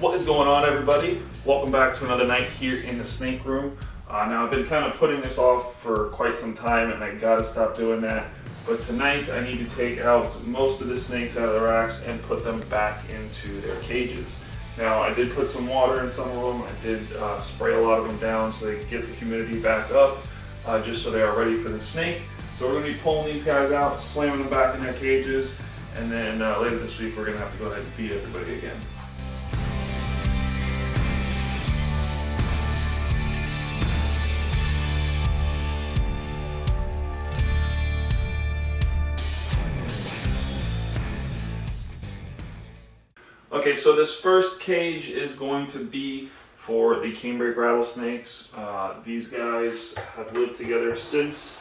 What is going on, everybody? Welcome back to another night here in the snake room. Now I've been kind of putting this off for quite some time and I gotta stop doing that. But tonight I need to take out most of the snakes out of the racks and put them back into their cages. Now I did put some water in some of them. I did spray a lot of them down so they get the humidity back up, just so they are ready for the snake. So we're gonna be pulling these guys out, slamming them back in their cages, and then later this week we're gonna have to go ahead and feed everybody again. Okay, so this first cage is going to be for the canebrake rattlesnakes. These guys have lived together since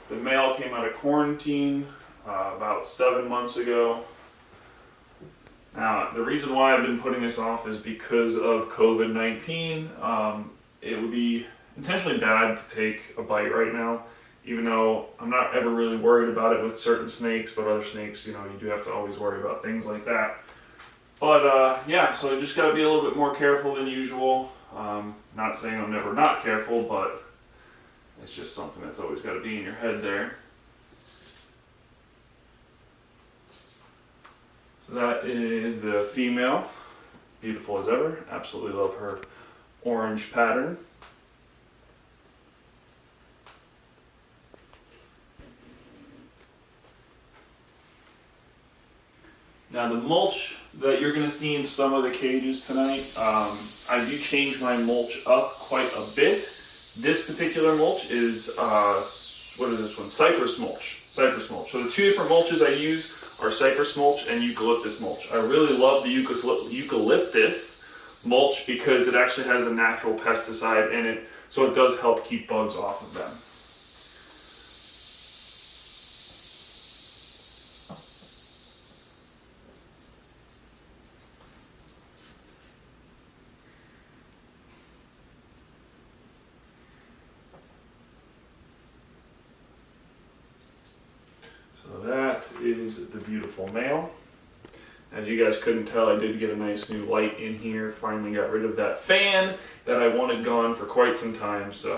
the male came out of quarantine about 7 months ago. Now, the reason why I've been putting this off is because of COVID-19. It would be intentionally bad to take a bite right now, even though I'm not ever really worried about it with certain snakes, but other snakes, you do have to always worry about things like that. But yeah, so I just got to be a little bit more careful than usual. Not saying I'm never not careful, but it's just something that's always got to be in your head there. So that is the female, beautiful as ever. Absolutely love her orange pattern. Now the mulch that you're going to see in some of the cages tonight, I do change my mulch up quite a bit. This particular mulch is, what is this one? Cypress mulch. Cypress mulch. So the two different mulches I use are cypress mulch and eucalyptus mulch. I really love the eucalyptus mulch because it actually has a natural pesticide in it, so it does help keep bugs off of them. So that is the beautiful male. As you guys couldn't tell, I did get a nice new light in here. Finally got rid of that fan that I wanted gone for quite some time. So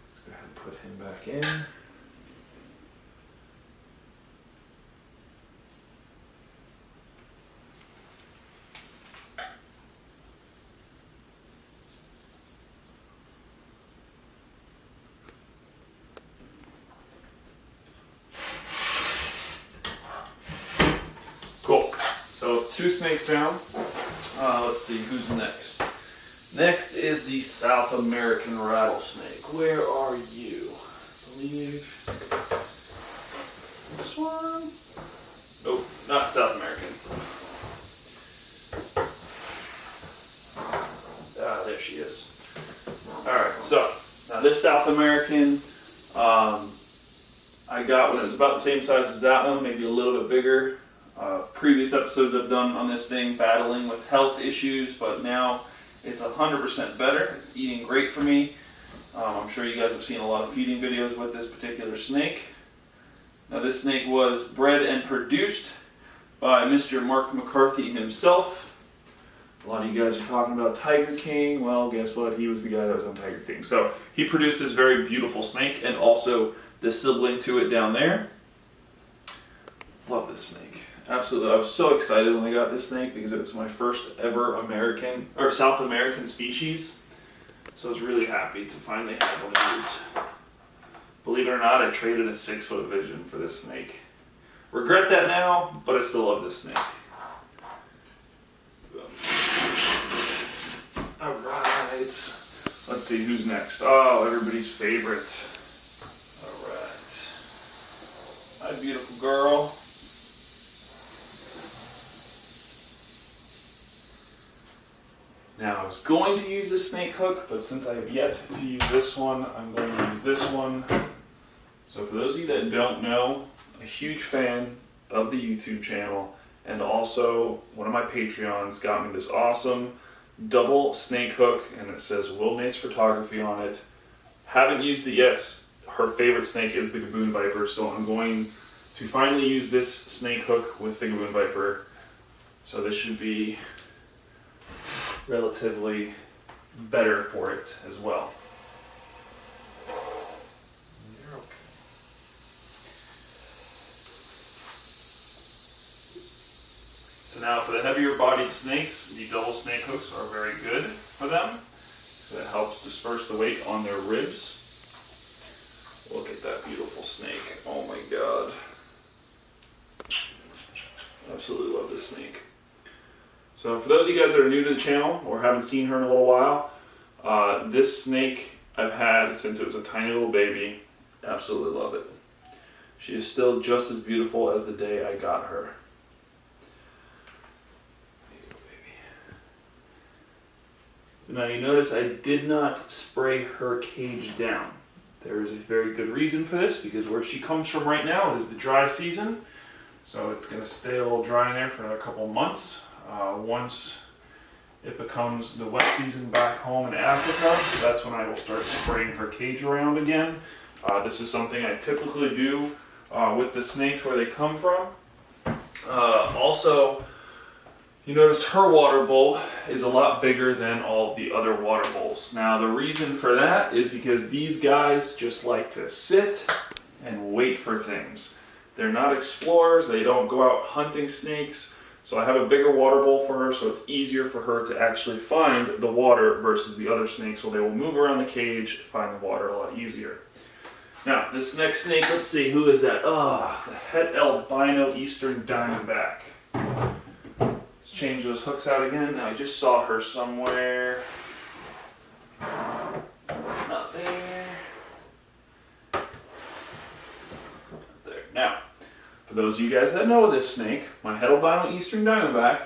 let's go ahead and put him back in. Cool. So 2 snakes down. Let's see who's next. Next is the South American rattlesnake. Where are you? I believe this one. Nope, not South American. There she is. All right. So now this South American, I got when it was about the same size as that one, maybe a little bit bigger. Previous episodes I've done on this thing battling with health issues, but now it's 100% better. It's eating great for me. I'm sure you guys have seen a lot of feeding videos with this particular snake. Now this snake was bred and produced by Mr. Mark McCarthy himself. A lot of you guys are talking about Tiger King. Well, guess what? He was the guy that was on Tiger King. So he produced this very beautiful snake and also the sibling to it down there. Love this snake. Absolutely. I was so excited when I got this snake because it was my first ever American or South American species. So I was really happy to finally have one of these. Believe it or not, I traded a 6-foot vision for this snake. Regret that now, but I still love this snake. Alright. Let's see who's next. Oh, everybody's favorite. Alright. Hi, beautiful girl. Now, I was going to use this snake hook, but since I have yet to use this one, I'm going to use this one. So for those of you that don't know, a huge fan of the YouTube channel, and also one of my Patreons got me this awesome double snake hook, and it says Will Nace Photography on it. Haven't used it yet. Her favorite snake is the Gaboon Viper, so I'm going to finally use this snake hook with the Gaboon Viper. So this should be relatively better for it as well. You're okay. So now for the heavier bodied snakes, the double snake hooks are very good for them. So it helps disperse the weight on their ribs. Look at that beautiful snake. Oh my God. Absolutely love this snake. So for those of you guys that are new to the channel or haven't seen her in a little while, this snake I've had since it was a tiny little baby. Absolutely love it. She is still just as beautiful as the day I got her. There you go, baby. So now you notice I did not spray her cage down. There is a very good reason for this, because where she comes from right now is the dry season. So it's going to stay a little dry in there for another couple of months. Once it becomes the wet season back home in Africa, that's when I will start spraying her cage around again. This is something I typically do with the snakes where they come from. Also, you notice her water bowl is a lot bigger than all of the other water bowls. Now the reason for that is because these guys just like to sit and wait for things. They're not explorers, they don't go out hunting snakes. So I have a bigger water bowl for her, so it's easier for her to actually find the water versus the other snakes, so they will move around the cage, find the water a lot easier. Now, this next snake, let's see, who is that? Oh, the het albino eastern diamondback. Let's change those hooks out again. Now, I just saw her somewhere. Not there. There. Now, for those of you guys that know this snake, my het albino eastern diamondback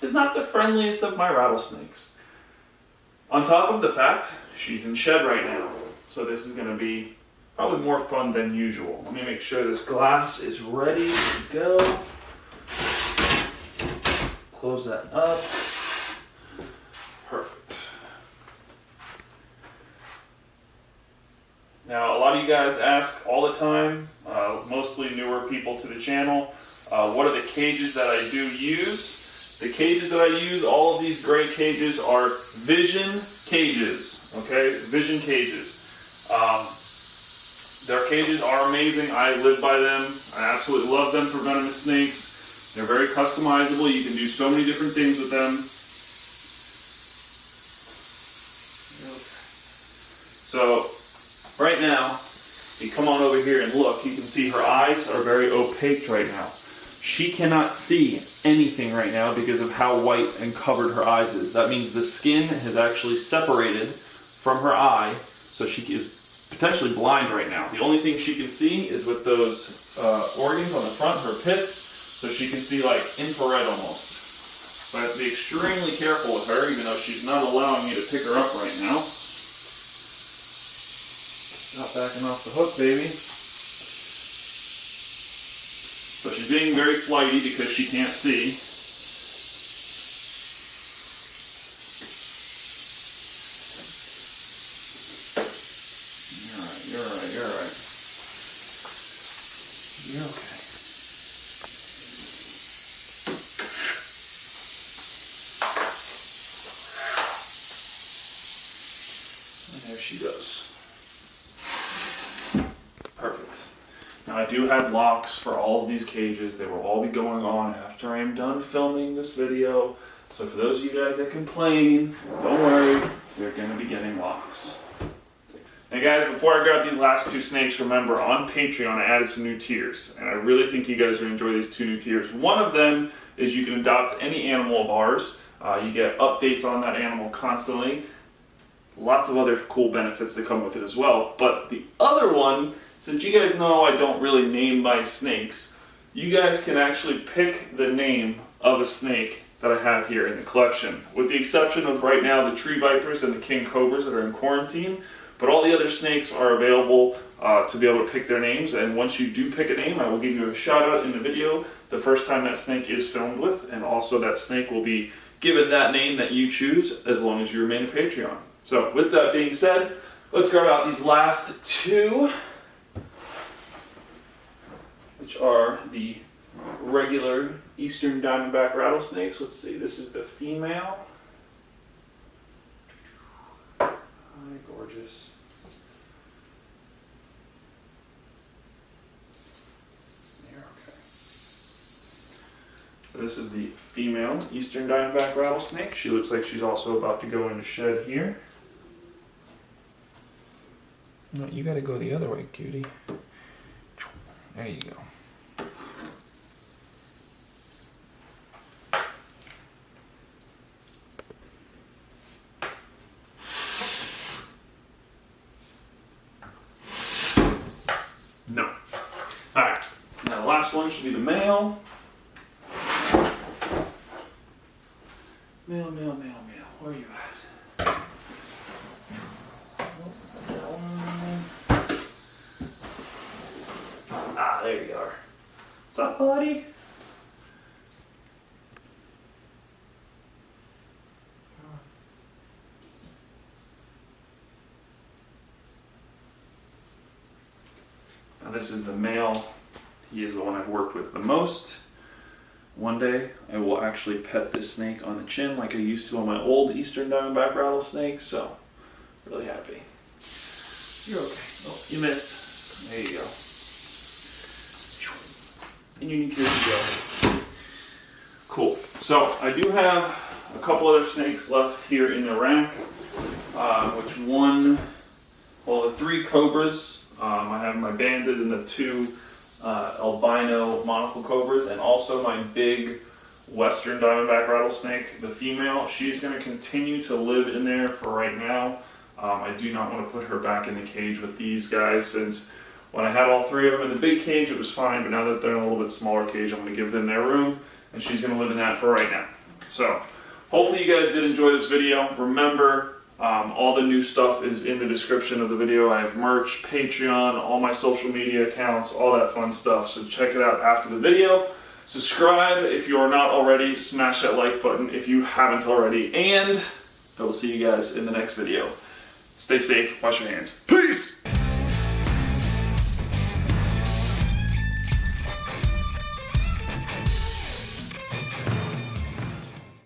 is not the friendliest of my rattlesnakes. On top of the fact, she's in shed right now. So this is going to be probably more fun than usual. Let me make sure this glass is ready to go. Close that up. Perfect. Now, a lot of you guys ask all the time, mostly newer people to the channel, what are the cages that I do use? The cages that I use, all of these gray cages are Vision cages, okay? Vision cages. Their cages are amazing. I live by them. I absolutely love them for venomous snakes. They're very customizable. You can do so many different things with them. So, right now, if you come on over here and look, you can see her eyes are very opaque right now. She cannot see anything right now because of how white and covered her eyes is. That means the skin has actually separated from her eye, so she is potentially blind right now. The only thing she can see is with those organs on the front, her pits, so she can see like infrared almost. So I have to be extremely careful with her, even though she's not allowing me to pick her up right now. Not backing off the hook, baby. So she's being very flighty because she can't see. You're alright. You're okay. And there she goes. Perfect. Now I do have locks for all of these cages. They will all be going on after I am done filming this video. So for those of you guys that complain, don't worry, you're going to be getting locks. Now guys, before I grab these last two snakes, remember on Patreon I added some new tiers. And I really think you guys will enjoy these two new tiers. One of them is you can adopt any animal of ours. You get updates on that animal constantly. Lots of other cool benefits that come with it as well. But the other one, since you guys know I don't really name my snakes, you guys can actually pick the name of a snake that I have here in the collection. With the exception of right now the tree vipers and the king cobras that are in quarantine. But all the other snakes are available to be able to pick their names. And once you do pick a name, I will give you a shout out in the video the first time that snake is filmed with. And also that snake will be given that name that you choose as long as you remain a Patreon. So with that being said, let's grab out these last two, which are the regular eastern diamondback rattlesnakes. Let's see, this is the female. Hi, gorgeous. There, okay. So this is the female eastern diamondback rattlesnake. She looks like she's also about to go into shed here. No, you gotta go the other way, cutie. There you go. No. Alright. Now the last one should be the male. Male. Where are you at? Ah, there you are. What's up, buddy? Now this is the male. He is the one I've worked with the most. One day I will actually pet this snake on the chin like I used to on my old eastern diamondback rattlesnakes, so really happy. You're okay. Oh, you missed. There you go. And you need to go. Cool. So I do have a couple other snakes left here in the rack, the 3 cobras. I have my banded and the 2 albino monocle cobras, and also my big western diamondback rattlesnake, the female. She's going to continue to live in there for right now. I do not want to put her back in the cage with these guys, since when I had all 3 of them in the big cage it was fine, but now that they're in a little bit smaller cage I'm going to give them their room, and she's going to live in that for right now. So hopefully you guys did enjoy this video. Remember, all the new stuff is in the description of the video. I have merch, Patreon, all my social media accounts, all that fun stuff. So check it out after the video. Subscribe if you are not already. Smash that like button if you haven't already. And I will see you guys in the next video. Stay safe. Wash your hands. Peace!